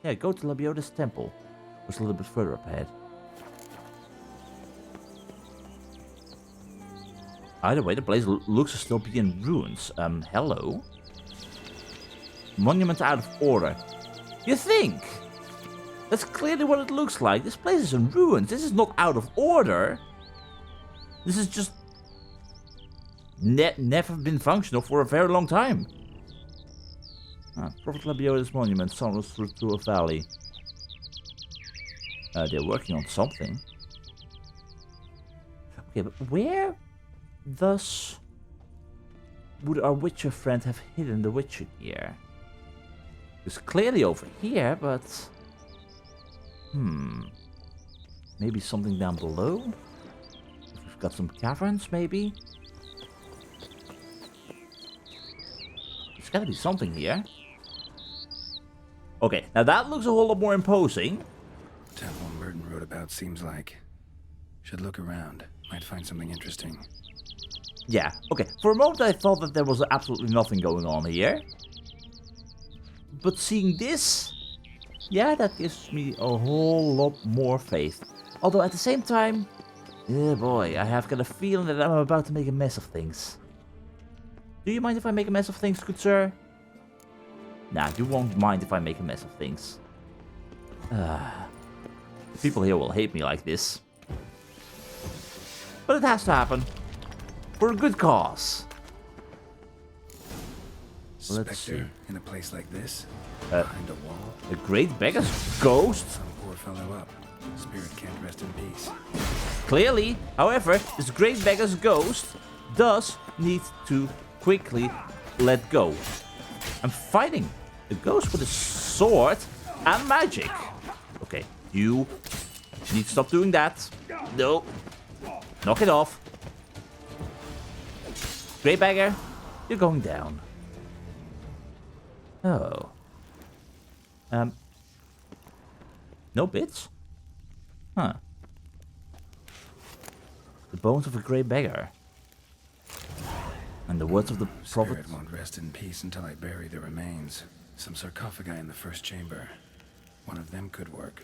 Yeah, go to Lebioda's temple. It's a little bit further up ahead. Either way, the place looks to still be in ruins. Hello? Monument out of order. You think? That's clearly what it looks like. This place is in ruins. This is not out of order. This is just... never been functional for a very long time. Prophet Lebioda's monument summers through a valley. They're working on something. Okay, but where thus would our Witcher friend have hidden the Witcher gear? It's clearly over here, but... Maybe something down below? We've got some caverns, maybe? There's gotta be something here. Okay, now that looks a whole lot more imposing. Temple Merton wrote about seems like. Should look around. Might find something interesting. Yeah, okay. For a moment I thought that there was absolutely nothing going on here. But seeing this, yeah, that gives me a whole lot more faith. Although at the same time, yeah boy, I have got a feeling that I'm about to make a mess of things. Do you mind if I make a mess of things, good sir? Nah, you won't mind if I make a mess of things. The people here will hate me like this. But it has to happen. For a good cause. Spectre in a place like this? Behind a wall? The Great Beggar's ghost? Some poor fellow up. Spirit can't rest in peace. Clearly, however, this Great Beggar's ghost does need to quickly let go. I'm fighting the ghost with a sword and magic. Okay, you need to stop doing that. No. Knock it off. Great Beggar, you're going down. Oh. No bits? Huh. The bones of a Great Beggar. And the words of the prophet... Spirit won't rest in peace until I bury the remains. Some sarcophagi in the first chamber. One of them could work.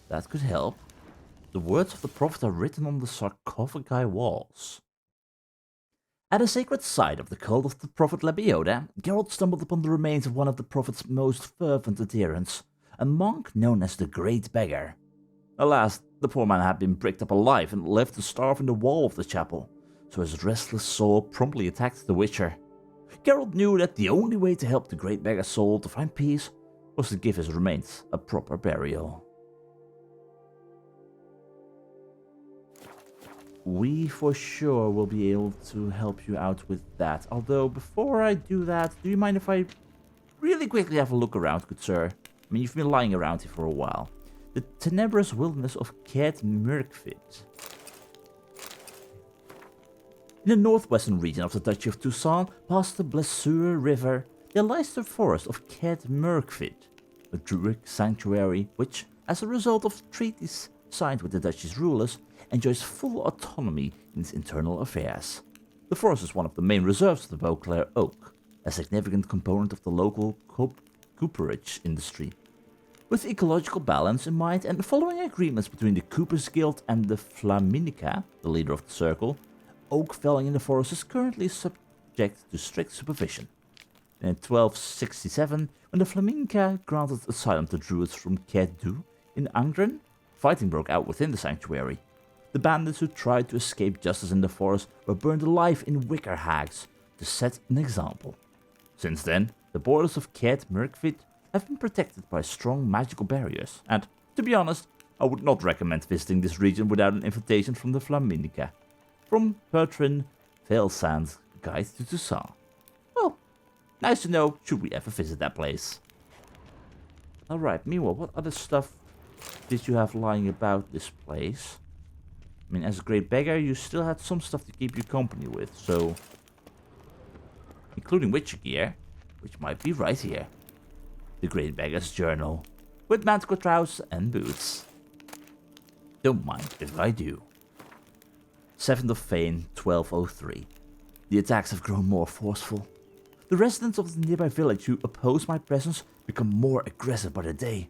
That could help. The words of the prophet are written on the sarcophagi walls. At a sacred site of the cult of the prophet Lebioda, Geralt stumbled upon the remains of one of the prophet's most fervent adherents, a monk known as the Great Beggar. Alas, the poor man had been bricked up alive and left to starve in the wall of the chapel, so his restless soul promptly attacked the Witcher. Geralt knew that the only way to help the Great Beggar's soul to find peace was to give his remains a proper burial. We for sure will be able to help you out with that. Although, before I do that, do you mind if I really quickly have a look around, good sir? I mean, you've been lying around here for a while. The tenebrous wilderness of Caed Murkvid. In the northwestern region of the Duchy of Toussaint, past the Blessure River, there lies the forest of Caed Murkvid, a druid sanctuary which, as a result of treaties signed with the duchy's rulers, enjoys full autonomy in its internal affairs. The forest is one of the main reserves of the Beauclair oak, a significant component of the local cooperage industry. With ecological balance in mind and following agreements between the Coopers Guild and the Flaminica, the leader of the circle, oak felling in the forest is currently subject to strict supervision. In 1267, when the Flaminica granted asylum to druids from Caed Du in Angren, fighting broke out within the sanctuary. The bandits who tried to escape justice in the forest were burned alive in wicker hags to set an example. Since then, the borders of Caed Murkvid have been protected by strong magical barriers, and, to be honest, I would not recommend visiting this region without an invitation from the Flaminica. From Bertrand Veilsand's Guide to Toussaint. Well, nice to know should we ever visit that place. Alright, meanwhile, what other stuff did you have lying about this place? I mean, as a Great Beggar, you still had some stuff to keep you company with, so... including Witcher gear, which might be right here. The Great Beggar's Journal, with manticore trousers and boots. Don't mind if I do. 7th of Fane, 1203. The attacks have grown more forceful. The residents of the nearby village who oppose my presence become more aggressive by the day.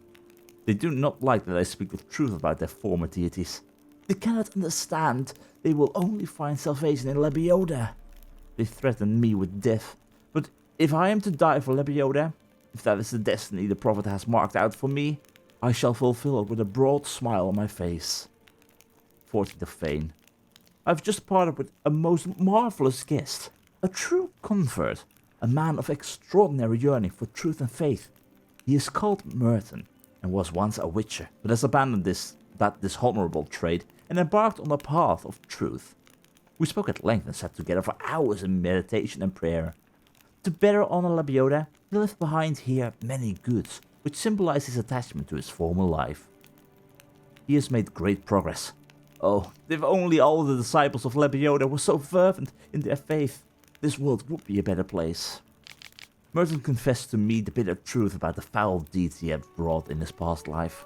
They do not like that I speak the truth about their former deities. They cannot understand they will only find salvation in Lebioda. They threaten me with death, but if I am to die for Lebioda, if that is the destiny the prophet has marked out for me, I shall fulfill it with a broad smile on my face. 14th of Fane. I've just parted with a most marvelous guest, a true convert, a man of extraordinary yearning for truth and faith. He is called Merton, and was once a witcher, but has abandoned that dishonorable trade and embarked on a path of truth. We spoke at length and sat together for hours in meditation and prayer. To better honor Lebioda, he left behind here many goods, which symbolize his attachment to his former life. He has made great progress. Oh, if only all the disciples of Lebioda were so fervent in their faith, this world would be a better place. Merton confessed to me the bitter truth about the foul deeds he had wrought in his past life.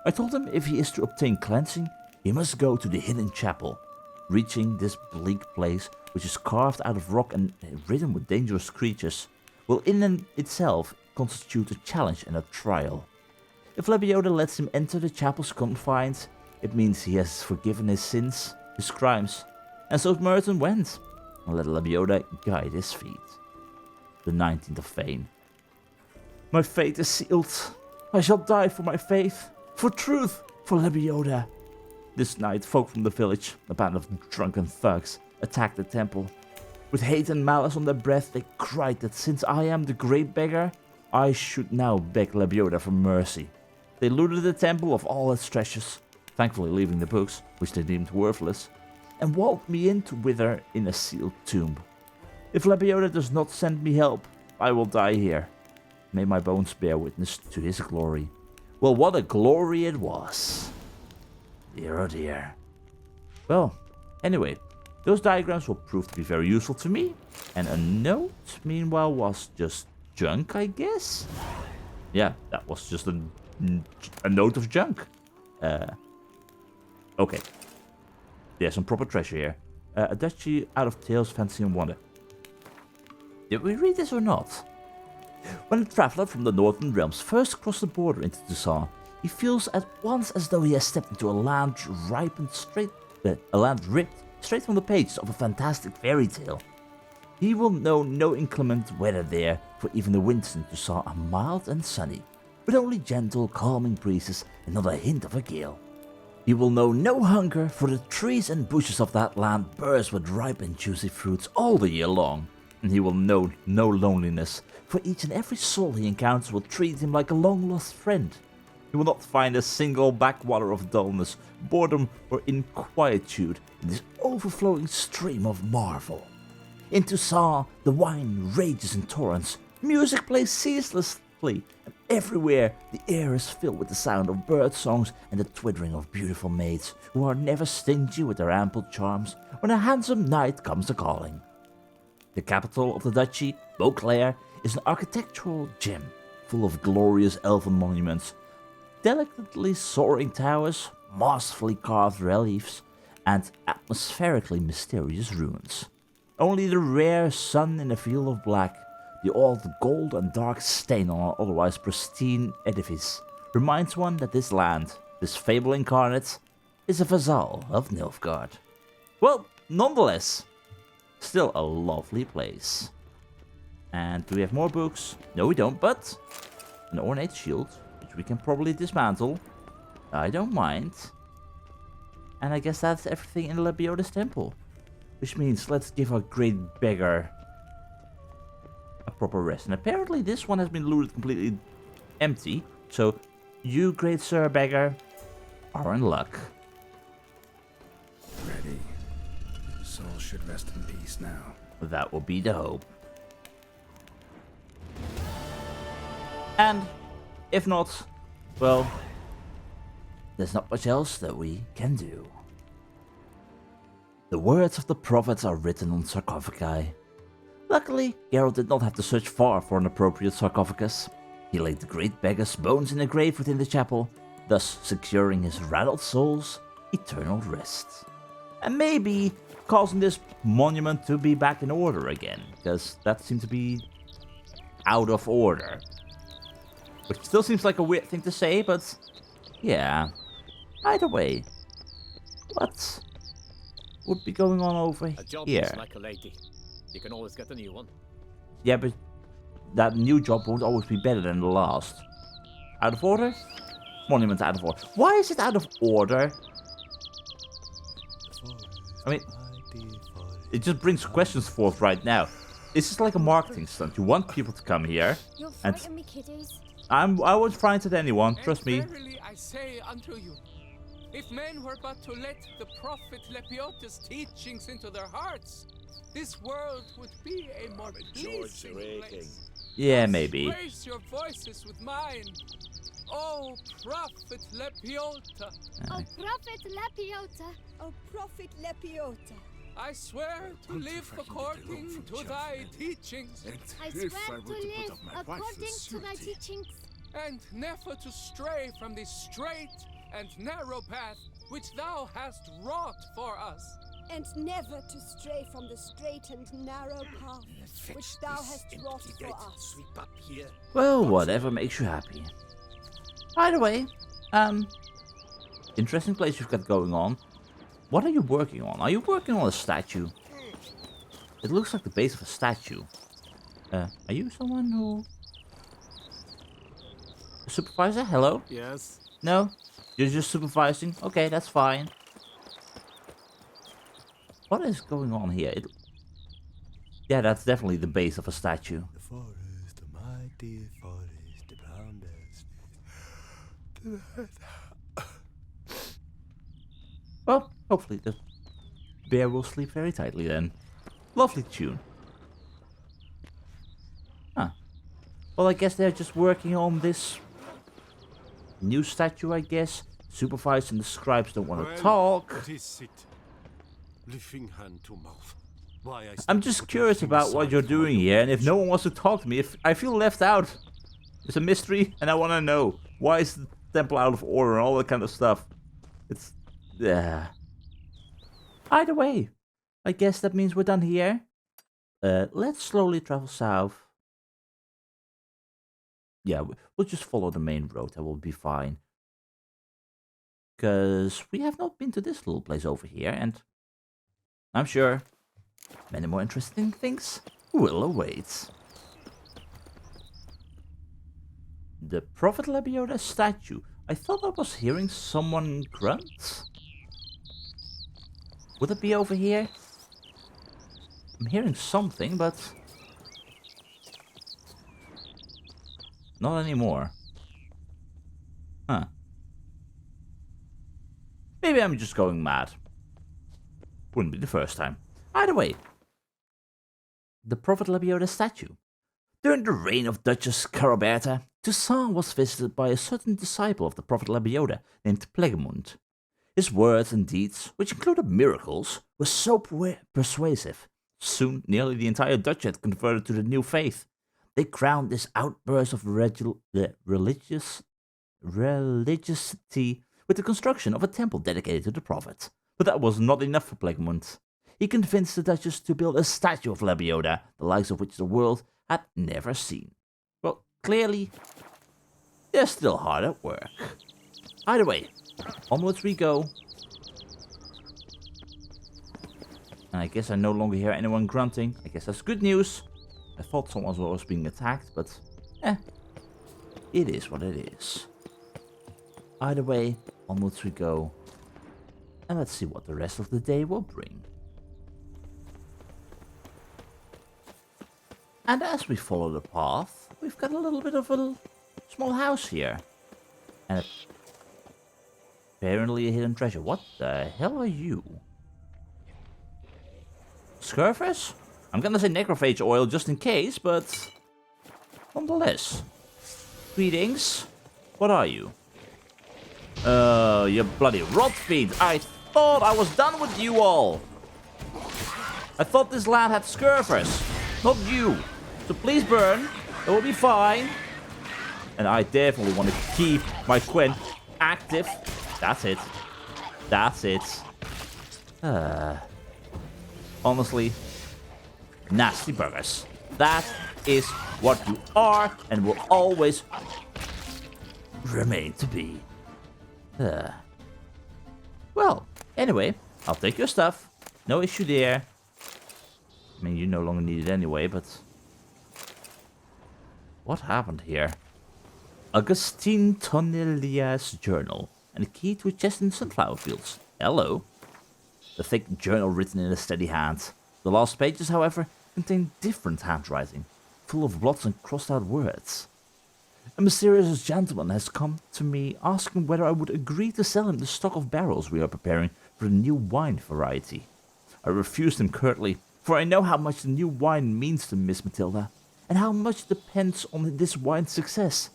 I told him if he is to obtain cleansing, he must go to the hidden chapel. Reaching this bleak place, which is carved out of rock and ridden with dangerous creatures, will in and itself constitute a challenge and a trial. If Lebioda lets him enter the chapel's confines, it means he has forgiven his sins, his crimes, and so Merton went, and let Lebioda guide his feet. The 19th of Fane. My fate is sealed. I shall die for my faith, for truth, for Lebioda. This night, folk from the village, a band of drunken thugs, attacked the temple. With hate and malice on their breath, they cried that since I am the great beggar, I should now beg Lebioda for mercy. They looted the temple of all its treasures, thankfully leaving the books, which they deemed worthless, and walled me in to wither in a sealed tomb. If Lebioda does not send me help, I will die here. May my bones bear witness to his glory. Well, what a glory it was. Dear oh dear. Well, anyway, those diagrams will prove to be very useful to me. And a note, meanwhile, was just junk, I guess? Yeah, that was just a note of junk. Okay. There's some proper treasure here. A duchy out of Tales, Fancy and Wonder. Did we read this or not? When a traveler from the northern realms first crossed the border into Toussaint, he feels at once as though he has stepped into a land ripped straight from the pages of a fantastic fairy tale. He will know no inclement weather there, for even the winters in Toussaint are mild and sunny, with only gentle, calming breezes and not a hint of a gale. He will know no hunger, for the trees and bushes of that land burst with ripe and juicy fruits all the year long. And he will know no loneliness, for each and every soul he encounters will treat him like a long-lost friend. He will not find a single backwater of dullness, boredom, or inquietude in this overflowing stream of marvel. In Toussaint, the wine rages in torrents, music plays ceaselessly, and everywhere the air is filled with the sound of bird songs and the twittering of beautiful maids, who are never stingy with their ample charms when a handsome knight comes a-calling. The capital of the duchy, Beauclair, is an architectural gem, full of glorious elven monuments, delicately soaring towers, masterfully carved reliefs, and atmospherically mysterious ruins. Only the rare sun in a field of black, the odd gold and dark stain on an otherwise pristine edifice, reminds one that this land, this fable incarnate, is a vassal of Nilfgaard. Well, nonetheless, still a lovely place. And do we have more books? No, we don't, but an ornate shield, which we can probably dismantle. I don't mind. And I guess that's everything in Lebioda's temple. Which means let's give our great beggar a proper rest. And apparently this one has been looted completely empty. So you, great sir beggar, are in luck. Ready. Soul should rest in peace now. That will be the hope. And if not, well, there's not much else that we can do. The words of the prophets are written on sarcophagi. Luckily, Geralt did not have to search far for an appropriate sarcophagus. He laid the great beggar's bones in a grave within the chapel, thus securing his rattled soul's eternal rest. And maybe causing this monument to be back in order again, because that seemed to be out of order. Which still seems like a weird thing to say, but Yeah. Either way, what would be going on over A job here? is like a lady. You can always get a new one. Yeah, but that new job won't always be better than the last. Out of order? Monument out of order. Why is it out of order? I mean, it just brings questions forth right now. This is like a marketing stunt. You want people to come here, You'll and frighten me, kiddies. I won't frighten anyone. Trust me. And verily I say unto you, if men were but to let the prophet Lebioda's teachings into their hearts, this world would be a more pleasing place. Yeah, Thus maybe. Raise your voices with mine. Oh, prophet Lebioda, Oh, Prophet Lebioda. O Prophet Lebioda, I swear to live according to thy teachings, I swear to live according to thy teachings, and never to stray from the straight and narrow path which thou hast wrought for us. and never to stray from the straight and narrow path which thou hast wrought for us. Well, whatever makes you happy. By the way, interesting place you've got going on. What are you working on? Are you working on a statue? It looks like the base of a statue. Are you someone who... Supervisor? Hello? Yes. No? You're just supervising? Okay, that's fine. What is going on here? Yeah, that's definitely the base of a statue. The forest, the mighty forest, the brown bears. Well, hopefully the bear will sleep very tightly then. Lovely tune. Huh. Well, I guess they're just working on this new statue, I guess. Supervisor and the scribes don't want to talk. What is it? Lifting hand to mouth. Why I I'm just curious about what you're doing here, and if no one wants to talk to me, if I feel left out. It's a mystery, and I want to know. Why is the temple out of order and all that kind of stuff? It's... Either way, I guess that means we're done here. Let's slowly travel south. Yeah, we'll just follow the main road. That will be fine. Because we have not been to this little place over here, and I'm sure many more interesting things will await. The Prophet Lebioda statue. I thought I was hearing someone grunt. Would it be over here? I'm hearing something, but not anymore. Huh. Maybe I'm just going mad. Wouldn't be the first time. Either way, the Prophet Lebioda statue. During the reign of Duchess Caraberta, Toussaint was visited by a certain disciple of the Prophet Lebioda named Plegamund. His words and deeds, which included miracles, were so persuasive. Soon, nearly the entire Dutch had converted to the new faith. They crowned this outburst of religiosity with the construction of a temple dedicated to the Prophet. But that was not enough for Plegamund. He convinced the Duchess to build a statue of Lebioda, the likes of which the world had never seen. Well, clearly, they're still hard at work. Either way, onwards we go. And I guess I no longer hear anyone grunting. I guess that's good news. I thought someone was being attacked, but it is what it is. Either way, onwards we go. And let's see what the rest of the day will bring. And as we follow the path, we've got a little bit of a small house here. And apparently a hidden treasure. What the hell are you? Scurvers? I'm gonna say necrophage oil just in case, but nonetheless. Greetings. What are you? You bloody rot feet. I thought I was done with you all. I thought this land had scurvers, not you. So please burn. It will be fine. And I definitely want to keep my Quen active. That's it. That's it. Honestly, nasty buggers. That is what you are and will always remain to be. Well, anyway, I'll take your stuff. No issue there. I mean, you no longer need it anyway, but... What happened here? Augustine Tonelia's journal and a key to a chest in sunflower fields. Hello. The thick journal written in a steady hand. The last pages, however, contain different handwriting, full of blots and crossed out words. A mysterious gentleman has come to me asking whether I would agree to sell him the stock of barrels we are preparing for the new wine variety. I refused him curtly, for I know how much the new wine means to Miss Matilda, and how much depends on this wine's success.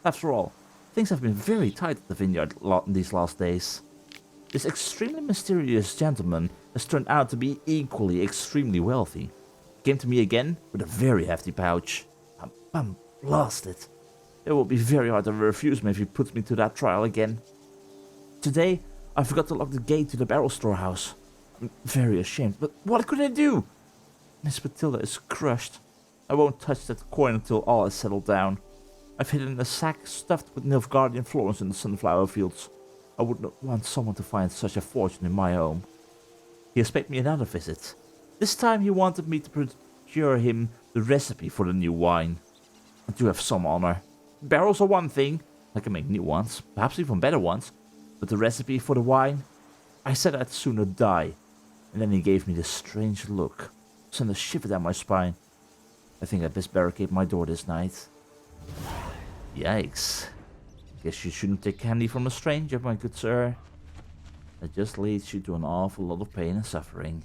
After all, things have been very tight at the vineyard these last days. This extremely mysterious gentleman has turned out to be equally extremely wealthy. He came to me again with a very hefty pouch. I'm blasted. It will be very hard to refuse me if he puts me to that trial again. Today, I forgot to lock the gate to the barrel storehouse. I'm very ashamed, but what could I do? Miss Matilda is crushed. I won't touch that coin until all is settled down. I've hidden a sack stuffed with Nilfgaardian florins in the sunflower fields. I would not want someone to find such a fortune in my home. He has paid me another visit. This time he wanted me to procure him the recipe for the new wine. I do have some honor. Barrels are one thing. I can make new ones, perhaps even better ones. But the recipe for the wine? I said I'd sooner die. And then he gave me this strange look. Sent a shiver down my spine. I think I'd best barricade my door this night. Yikes. Guess you shouldn't take candy from a stranger, my good sir. That just leads you to an awful lot of pain and suffering.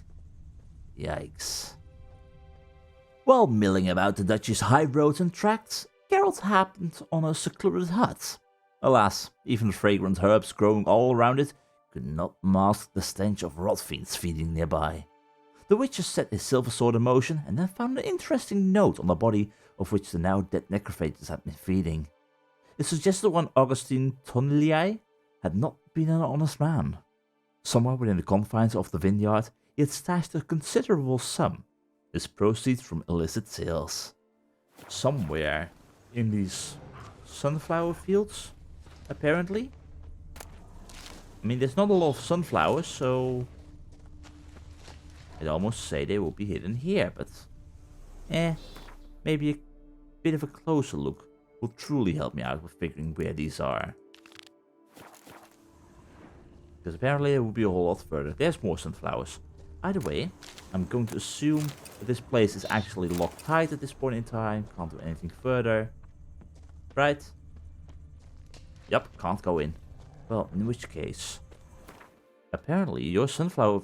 Yikes. While milling about the Dutch's high roads and tracts, Geralt happened on a secluded hut. Alas, even the fragrant herbs growing all around it could not mask the stench of rot fiends feeding nearby. The Witcher set his silver sword in motion and then found an interesting note on the body of which the now dead necrophages had been feeding. It suggested one Augustine Tonelier had not been an honest man. Somewhere within the confines of the vineyard, he had stashed a considerable sum, his proceeds from illicit sales. Somewhere in these sunflower fields, apparently. I mean, there's not a lot of sunflowers, so I'd almost say they will be hidden here, but maybe a bit of a closer look will truly help me out with figuring where these are. Because apparently it will be a whole lot further. There's more sunflowers. Either way, I'm going to assume that this place is actually locked tight at this point in time. Can't do anything further. Right? Yep, can't go in. Well, in which case, apparently your sunflower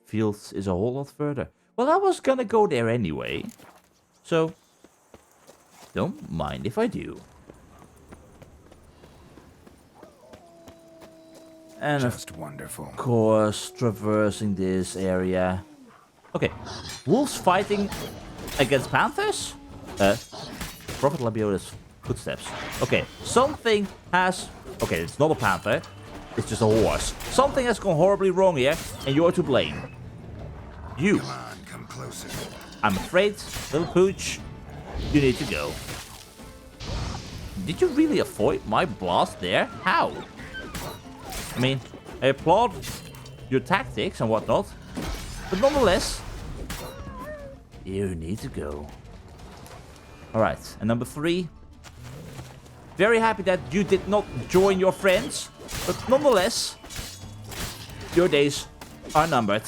fields is a whole lot further. Well, I was gonna go there anyway, so don't mind if I do. And just wonderful. Of course, traversing this area. Okay, wolves fighting against panthers? Prophet Lebioda's footsteps. Okay, something has... Okay, it's not a panther. It's just a horse. Something has gone horribly wrong here, and you're to blame. You. Come on, come closer. I'm afraid, little pooch, you need to go. Did you really avoid my blast there? How? I mean, I applaud your tactics and whatnot, but nonetheless, you need to go. Alright, and number 3. Very happy that you did not join your friends, but nonetheless, your days are numbered.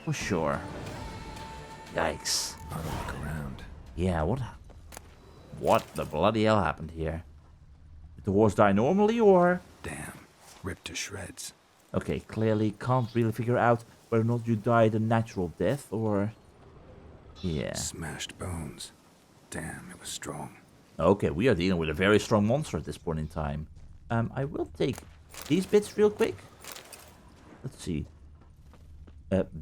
For sure. Yikes. I'll look around. Yeah, what the bloody hell happened here? Did the horse die normally, or? Damn. Ripped to shreds. Okay, clearly can't really figure out whether or not you died a natural death, or... Yeah. Smashed bones. Damn, it was strong. Okay, we are dealing with a very strong monster at this point in time. I will take these bits real quick. Let's see.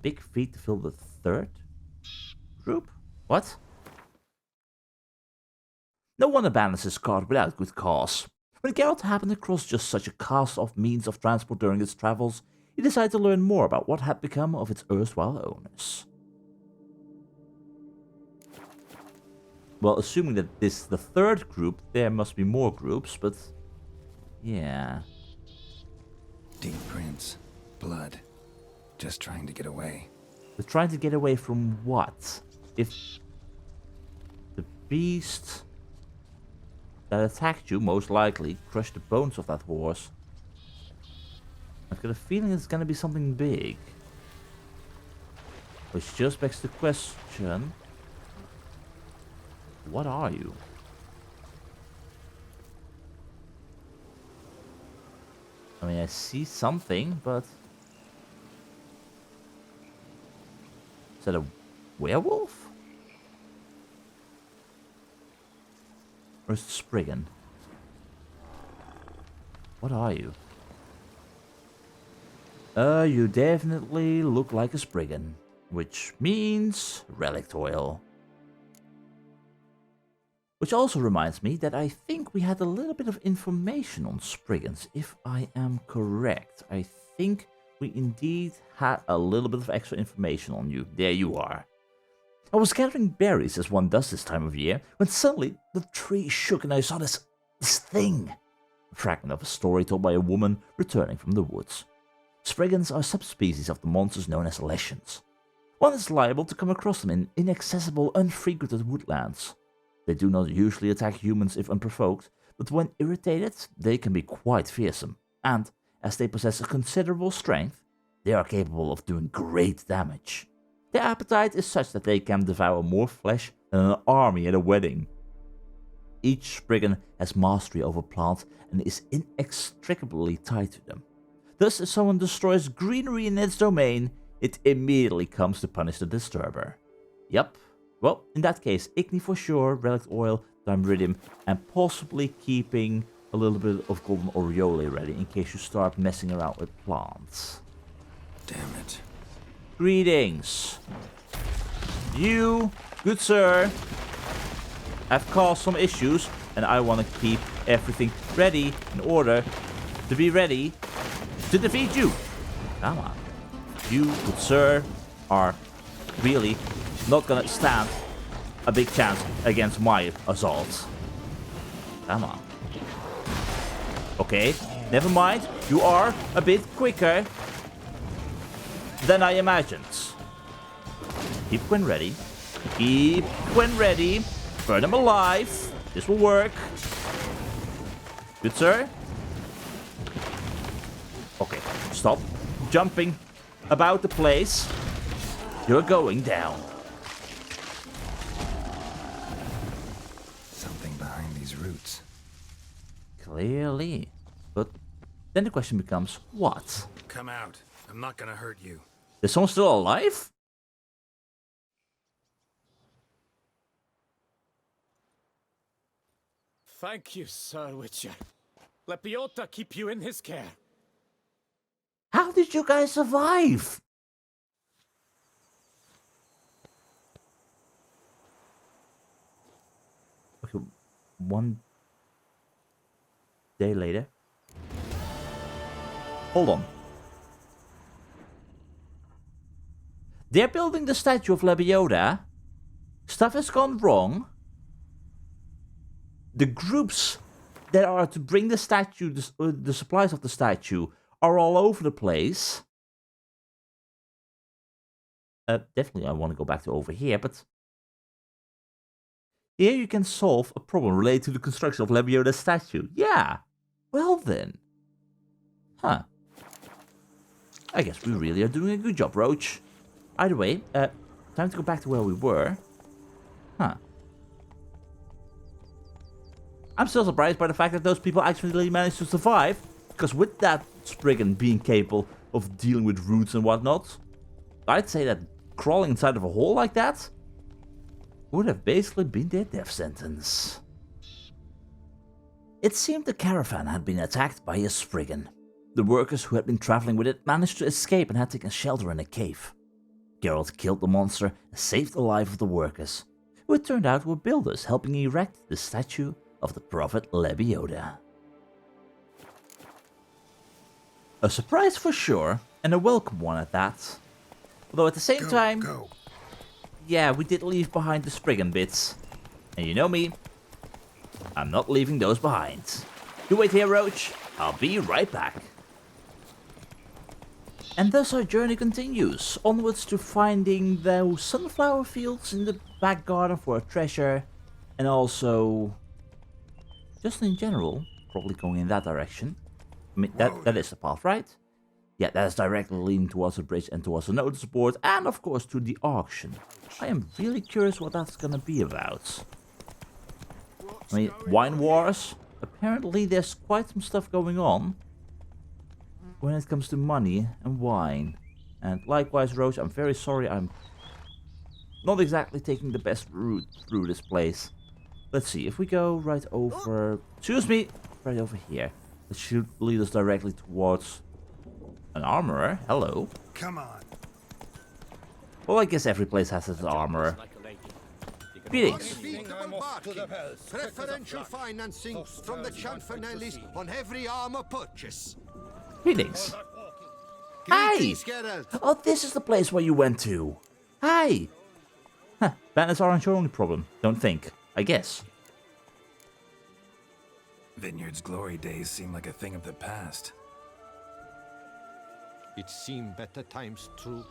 Big feet to fill the 3rd group? What? No one abandons his cart without good cause. When Geralt happened across just such a cast-off means of transport during his travels, he decided to learn more about what had become of its erstwhile owners. Well, assuming that this is the 3rd group, there must be more groups, but Yeah. Deep prints. Blood. Just trying to get away. They're trying to get away from what? If the beast that attacked you most likely crushed the bones of that horse, I've got a feeling it's gonna be something big. Which just begs the question, what are you? I mean, I see something, but... Is that a werewolf? Or is it Spriggan? What are you? You definitely look like a Spriggan. Which means relic oil. Which also reminds me that I think we had a little bit of information on Spriggans, if I am correct. I think we indeed had a little bit of extra information on you. There you are. I was gathering berries as one does this time of year, when suddenly the tree shook and I saw this thing. A fragment of a story told by a woman returning from the woods. Spriggans are subspecies of the monsters known as Leshens. One is liable to come across them in inaccessible, unfrequented woodlands. They do not usually attack humans if unprovoked, but when irritated, they can be quite fearsome, and, as they possess a considerable strength, they are capable of doing great damage. Their appetite is such that they can devour more flesh than an army at a wedding. Each Spriggan has mastery over plants and is inextricably tied to them. Thus, if someone destroys greenery in its domain, it immediately comes to punish the disturber. Yup. Well, in that case, Igni for sure, relic oil, Dimeridium, and possibly keeping a little bit of golden aureole ready in case you start messing around with plants. Damn it. Greetings. You, good sir, have caused some issues, and I want to keep everything ready in order to be ready to defeat you. Come on. You, good sir, are really not gonna stand a big chance against my assault. Come on. Okay, never mind. You are a bit quicker than I imagined. Keep when ready. Keep when ready. Burn them alive. This will work. Good sir. Okay, stop jumping about the place. You're going down. Something behind these roots. Clearly. But then the question becomes, what? Come out. I'm not gonna hurt you. Is someone still alive? Thank you, Sir Witcher. Lebioda keep you in his care. How did you guys survive? Okay, 1 day later. Hold on. They're building the statue of Lebioda. Stuff has gone wrong. The groups that are to bring the statue, the supplies of the statue, are all over the place. Definitely I want to go back to over here, but... Here you can solve a problem related to the construction of Lebioda's statue. Yeah. Well then. Huh. I guess we really are doing a good job, Roach. Either way, time to go back to where we were. Huh. I'm still surprised by the fact that those people actually managed to survive. Because with that Spriggan being capable of dealing with roots and whatnot, I'd say that crawling inside of a hole like that would have basically been their death sentence. It seemed the caravan had been attacked by a Spriggan. The workers who had been traveling with it managed to escape and had taken shelter in a cave. Geralt killed the monster and saved the life of the workers, who it turned out were builders helping erect the statue of the prophet Lebioda. A surprise for sure, and a welcome one at that. Although at the same time, yeah, we did leave behind the Spriggan bits. And you know me, I'm not leaving those behind. You wait here, Roach. I'll be right back. And thus our journey continues, onwards to finding those sunflower fields in the back garden for a treasure, and also, just in general, probably going in that direction. I mean, that is the path, right? Yeah, that is directly leading towards the bridge and towards the notice board, and of course to the auction. I am really curious what that's gonna be about. I mean, wine wars? Apparently there's quite some stuff going on when it comes to money and wine. And likewise, Rose, I'm very sorry, I'm not exactly taking the best route through this place. Let's see, if we go right over... Excuse me! Right over here. It should lead us directly towards an armorer. Hello. Come on. Well, I guess every place has its armorer. Greetings. Preferential financing from the Chanfanellis on every armor purchase. Greetings. Hi! Oh, this is the place where you went to. Hi! Huh, banners aren't your only problem, don't think. I guess. Vineyard's glory days seem like a thing of the past. It seemed better times true.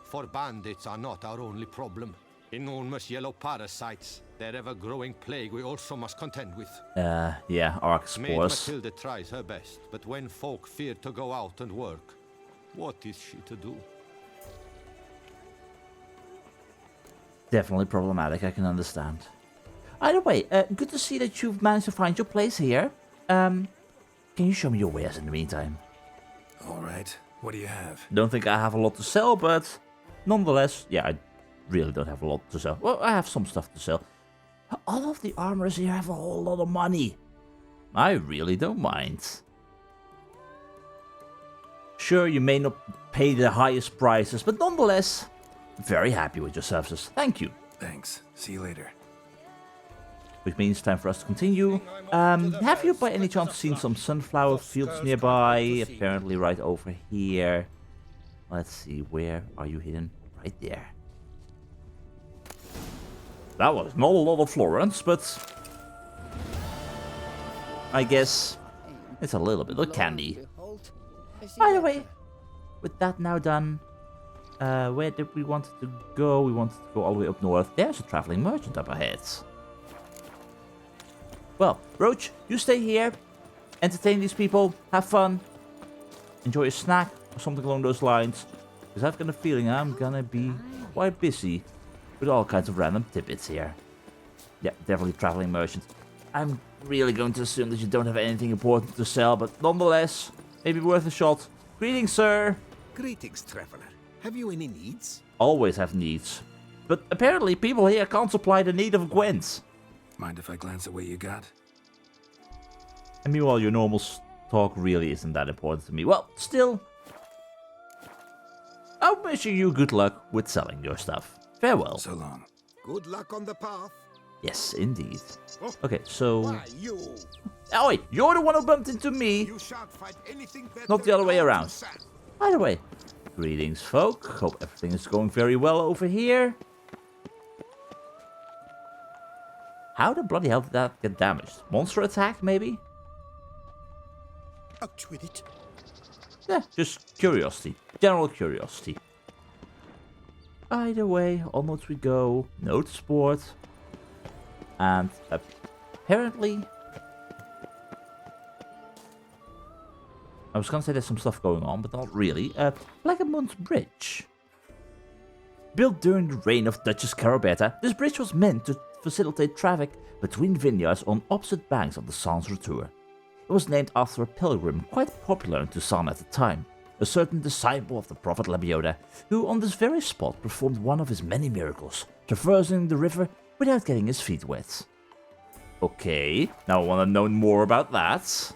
For bandits are not our only problem. Enormous yellow parasites, their ever-growing plague we also must contend with. Yeah, arc Maid spores. Matilda tries her best, but when folk fear to go out and work, what is she to do? Definitely problematic, I can understand. Either way, good to see that you've managed to find your place here. Can you show me your wares in the meantime? Alright, what do you have? Don't think I have a lot to sell, but nonetheless, yeah, I really don't have a lot to sell. Well, I have some stuff to sell. All of the armorers here have a whole lot of money. I really don't mind. Sure, you may not pay the highest prices, but nonetheless, very happy with your services. Thank you. Thanks. See you later. Which means time for us to continue. Have you by any chance seen some sunflower fields nearby? Apparently right over here. Let's see, where are you hidden? Right there. That was not a lot of Florence, but I guess it's a little bit of candy. By the way, with that now done, where did we want to go? We wanted to go all the way up north. There's a traveling merchant up ahead. Well, Roach, you stay here, entertain these people, have fun, enjoy a snack or something along those lines. Because I've got a feeling I'm gonna be quite busy with all kinds of random tidbits here. Yeah, definitely traveling merchant. I'm really going to assume that you don't have anything important to sell, but nonetheless, maybe worth a shot. Greetings, sir. Greetings, traveler. Have you any needs? Always have needs. But apparently people here can't supply the need of Gwent. Mind if I glance at what you got? And meanwhile, your normal talk really isn't that important to me. Well, still, I'm wishing you good luck with selling your stuff. Farewell. So long. Good luck on the path. Yes, indeed. Okay, so... Why, you? Oh wait, you're the one who bumped into me, You shan't find anything better not the other way than around. sand. Either way. Greetings, folk. Hope everything is going very well over here. How the bloody hell did that get damaged? Monster attack, maybe? Out with it. Yeah, just curiosity. General curiosity. Either way, onwards we go. Notice board. And apparently... I was gonna say there's some stuff going on, but not really. Blackmont's Bridge. Built during the reign of Duchess Carabetta, this bridge was meant to facilitate traffic between vineyards on opposite banks of the Sans Retour. It was named after a pilgrim quite popular in Toussaint at the time, a certain disciple of the prophet Lebioda, who on this very spot performed one of his many miracles, traversing the river without getting his feet wet. Okay, now I want to know more about that.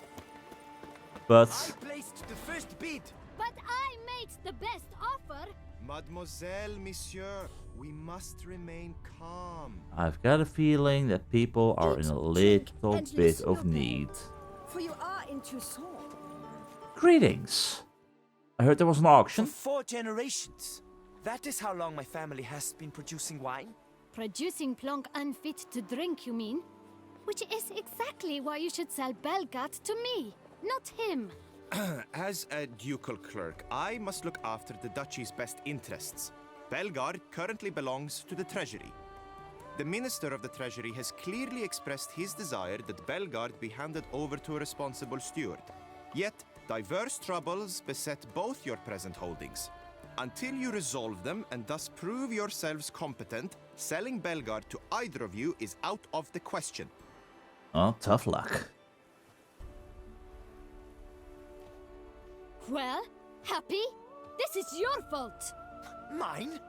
But... I placed the first bid. But I made the best offer. Mademoiselle, monsieur, we must remain calm. I've got a feeling that people are in a little and bit listen of up, my need. lord, For you are in Toussaint. Greetings. I heard there was an auction. For 4 generations. That is how long my family has been producing wine. Producing plonk unfit to drink, you mean? Which is exactly why you should sell Belgat to me. not him. As a ducal clerk, I must look after the duchy's best interests. Belgard currently belongs to the treasury. The Minister of the Treasury has clearly expressed his desire that Belgard be handed over to a responsible steward. Yet, diverse troubles beset both your present holdings. Until you resolve them and thus prove yourselves competent, selling Belgard to either of you is out of the question. Oh, tough luck. Well, Happy? This is your fault. Mine?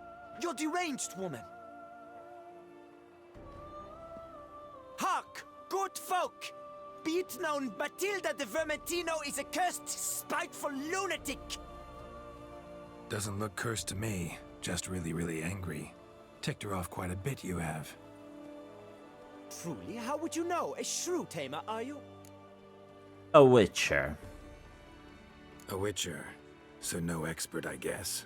You're deranged, woman. Hark, good folk! Be it known, Matilda de Vermentino is a cursed, spiteful lunatic! Doesn't look cursed to me. Just really, really angry. Ticked her off quite a bit, you have. Truly, how would you know? A shrew tamer, are you? A witcher. A witcher. So no expert, I guess.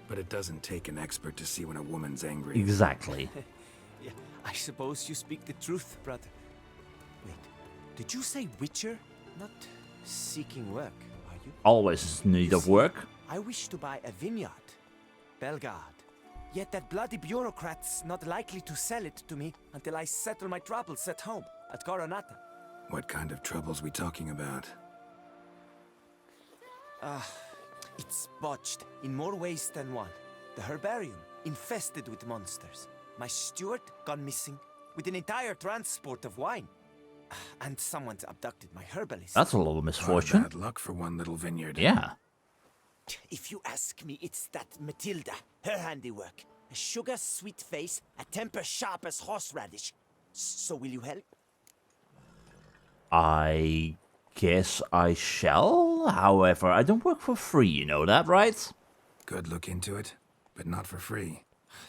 But it doesn't take an expert to see when a woman's angry. Exactly. Yeah, I suppose you speak the truth, brother. Wait, did you say witcher? Not seeking work, are you? Always in need of work. I wish to buy a vineyard. Belgard. Yet that bloody bureaucrat's not likely to sell it to me until I settle my troubles at home, at Coronata. What kind of troubles we talking about? It's botched in more ways than one. The herbarium, infested with monsters. My steward, gone missing, with an entire transport of wine. And someone's abducted my herbalist. That's a little misfortune. Bad luck for one little vineyard. Yeah. If you ask me, it's that Matilda, her handiwork. A sugar-sweet face, a temper sharp as horseradish. So will you help? I guess I shall. However, I don't work for free, you know that, right? Good look into it, but not for free.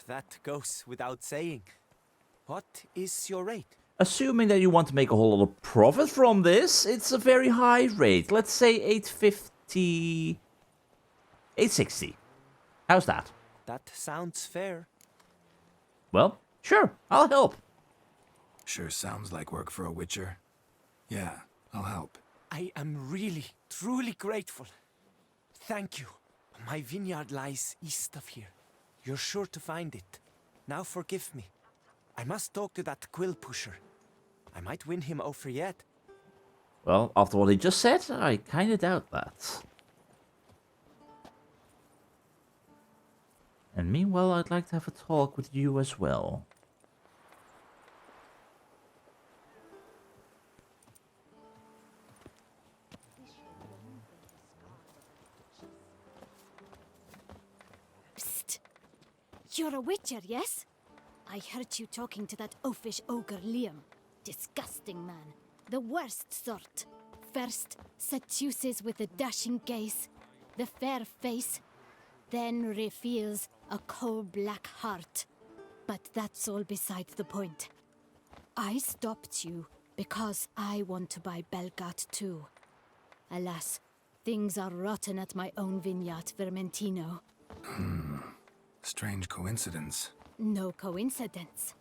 That goes without saying. What is your rate? Assuming that you want to make a whole lot of profit from this, it's a very high rate. Let's say 850... 860. How's that? That sounds fair. Well, sure, I'll help. Sure sounds like work for a witcher. Yeah, I'll help. I am really, truly grateful. Thank you. My vineyard lies east of here. You're sure to find it. Now forgive me. I must talk to that quill pusher. I might win him over yet. Well, after what he just said, I kinda doubt that. And meanwhile, I'd like to have a talk with you as well. Psst. You're a witcher, yes? I heard you talking to that oafish ogre Liam. Disgusting man. The worst sort. First, seduces with a dashing gaze, the fair face, then reveals a coal-black heart. But that's all beside the point. I stopped you because I want to buy Belgard too. Alas, things are rotten at my own vineyard, Vermentino. Strange coincidence. No coincidence.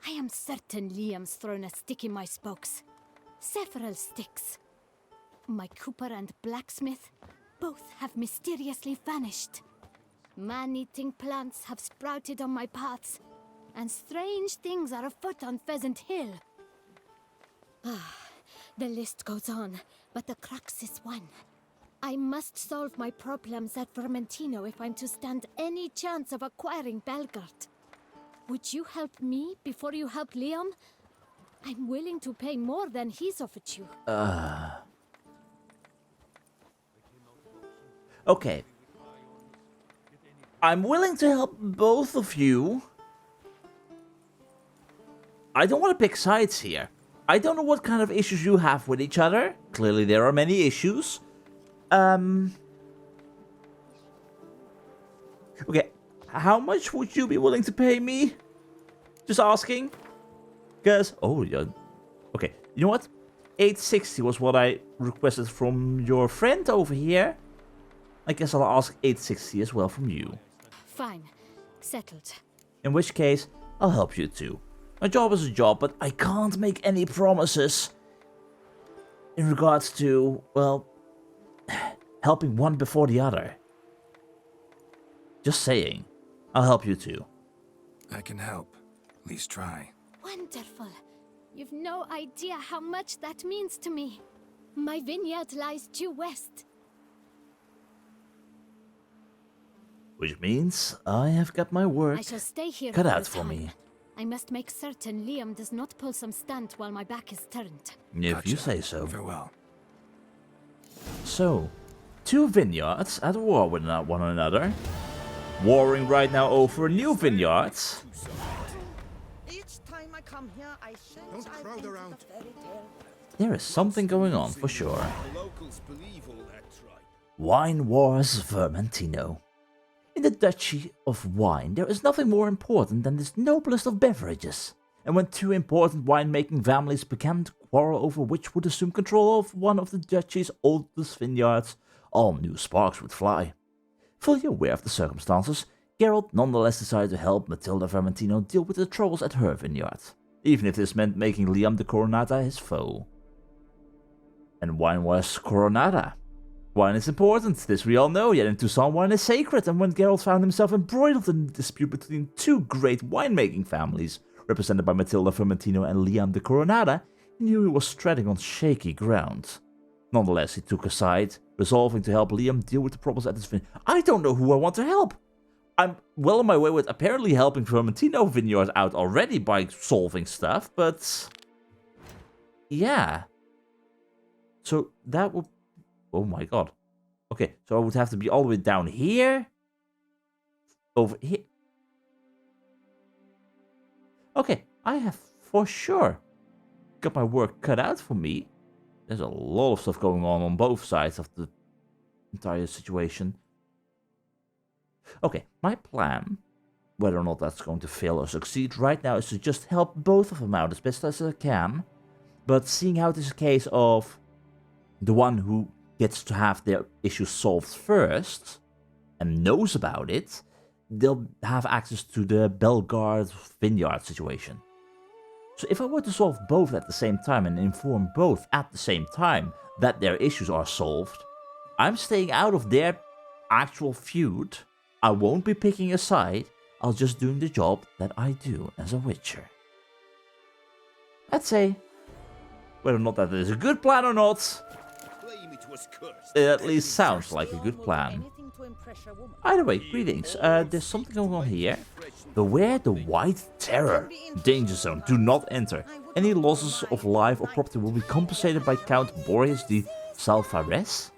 I am certain Liam's thrown a stick in my spokes. Several sticks. My cooper and blacksmith both have mysteriously vanished. Man-eating plants have sprouted on my paths, and strange things are afoot on Pheasant Hill. The list goes on, but the crux is one. I must solve my problems at Vermentino if I'm to stand any chance of acquiring Belgard. Would you help me before you help Liam? I'm willing to pay more than he's offered you. Okay. I'm willing to help both of you. I don't want to pick sides here. I don't know what kind of issues you have with each other. Clearly there are many issues. Okay, how much would you be willing to pay me? Just asking. Because, oh, yeah. Okay, you know what? 860 was what I requested from your friend over here. I guess I'll ask 860 as well from you. Fine. Settled. In which case, I'll help you too. A job is a job, but I can't make any promises. in regards to, well, helping one before the other. Just saying. I'll help you too. I can help. At least try. Wonderful. You've no idea how much that means to me. My vineyard lies due west. Which means I have got my work I shall stay here cut for out a for time. me. I must make certain Liam does not pull some stunt while my back is turned. If you say so. Farewell. So, two vineyards at war with one another. Warring right now over new vineyards. Each time I come here, I sense Don't crowd around. There is something going on for sure. The locals believe all that tribe. Wine Wars Vermentino. In the Duchy of Wine, there is nothing more important than this noblest of beverages. And when two important winemaking families began to quarrel over which would assume control of one of the duchy's oldest vineyards, all new sparks would fly. Fully aware of the circumstances, Geralt nonetheless decided to help Matilda Vermentino deal with the troubles at her vineyard, even if this meant making Liam de Coronata his foe. And wine was Coronata. Wine is important, this we all know, yet in Toussaint wine is sacred, and when Geralt found himself embroiled in a dispute between two great winemaking families, represented by Matilda Vermentino and Liam de Coronata, he knew he was treading on shaky ground. Nonetheless, he took a side, resolving to help Liam deal with the problems at his vineyard. I don't know who I want to help! I'm well on my way with apparently helping Vermentino vineyard out already by solving stuff, but... yeah. So that would... oh my god. Okay, so I would have to be all the way down here. Over here. Okay, I have for sure got my work cut out for me. There's a lot of stuff going on both sides of the entire situation. Okay, my plan, whether or not that's going to fail or succeed right now, is to just help both of them out as best as I can. But seeing how it is a case of the one who gets to have their issues solved first and knows about it, they'll have access to the Belgard vineyard situation. So if I were to solve both at the same time and inform both at the same time that their issues are solved, I'm staying out of their actual feud. I won't be picking a side, I'll just doing the job that I do as a witcher. I'd say, whether or not that is a good plan or not, it at least sounds like a good plan. Either way, greetings. There's something going on here. Beware the White Terror. Danger zone. Do not enter. Any losses of life or property will be compensated by Count Boreas de Salfares.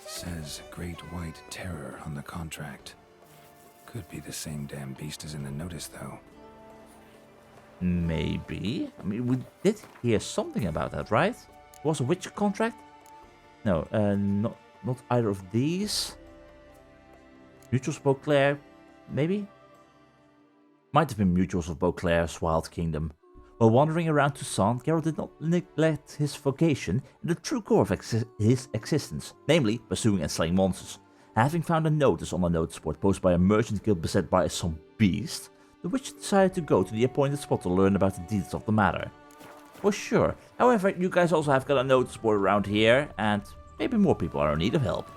Says Great White Terror on the contract. Could be the same damn beast as in the notice, though. Maybe. I mean, we did hear something about that, right? Was a witcher contract? No, not either of these. Mutuals of Beauclair, maybe? Might have been Mutuals of Beauclair's Wild Kingdom. While wandering around Toussaint, Geralt did not neglect his vocation and the true core of his existence, namely pursuing and slaying monsters. Having found a notice on a notice board posted by a merchant guild beset by some beast, the witch decided to go to the appointed spot to learn about the details of the matter. For sure. However, you guys also have got a notice board around here, and maybe more people are in need of help.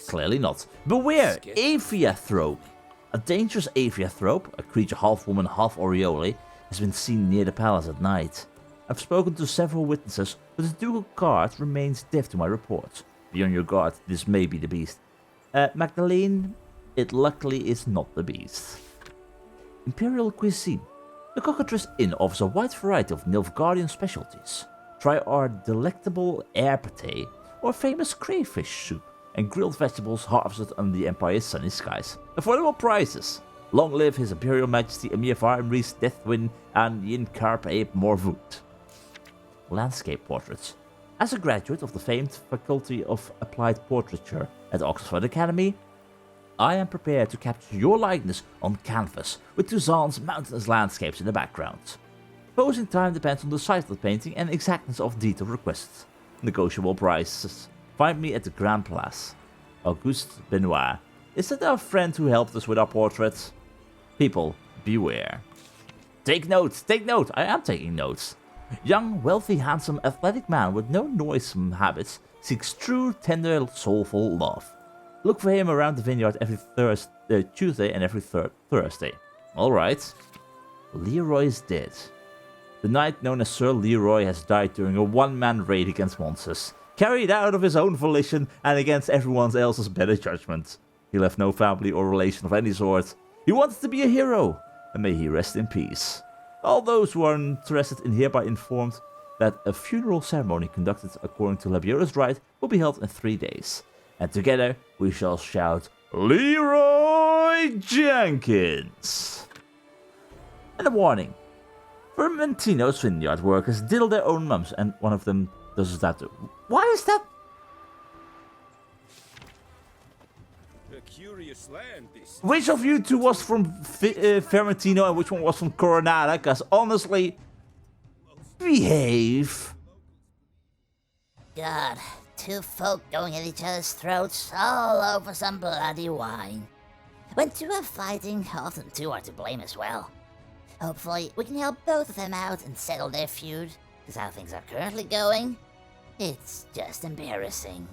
Clearly not. Beware! Aviathrope. A dangerous Aviathrope, a creature half woman, half Oriole, has been seen near the palace at night. I've spoken to several witnesses, but the ducal guard remains deaf to my reports. Be on your guard, this may be the beast. Magdalene, it luckily is not the beast. Imperial Cuisine. The Cockatrice Inn offers a wide variety of Nilfgaardian specialties. Try our delectable air pate, or famous crayfish soup, and grilled vegetables harvested under the Empire's sunny skies. Affordable prices. Long live His Imperial Majesty Emir Varmries Deathwind and Yin Carpe Morvoot. Landscape portraits. As a graduate of the famed Faculty of Applied Portraiture at Oxford Academy, I am prepared to capture your likeness on canvas, with Toussaint's mountainous landscapes in the background. Posing time depends on the size of the painting and exactness of detail requested. Negotiable prices. Find me at the Grand Place. Auguste Benoit. Is that our friend who helped us with our portrait? People, beware. Take notes, I am taking notes. Young, wealthy, handsome, athletic man with no noisome habits seeks true, tender, soulful love. Look for him around the vineyard every Tuesday and every Thursday. Alright. Leroy is dead. The knight known as Sir Leroy has died during a one-man raid against monsters, carried out of his own volition and against everyone else's better judgment. He left no family or relation of any sort. He wanted to be a hero, and may he rest in peace. All those who are interested in hereby informed that a funeral ceremony conducted according to Lebioda's rite will be held in 3 days. And together we shall shout, Leroy Jenkins! And a warning. Vermentino's vineyard workers diddle their own mums, and one of them does that too. Why is that? A curious land, this. Which of you two was from Vermentino and which one was from Coronada? Because honestly, behave. God, two folk going at each other's throats all over some bloody wine. When two are fighting, often two are to blame as well. Hopefully, we can help both of them out and settle their feud, because how things are currently going, it's just embarrassing.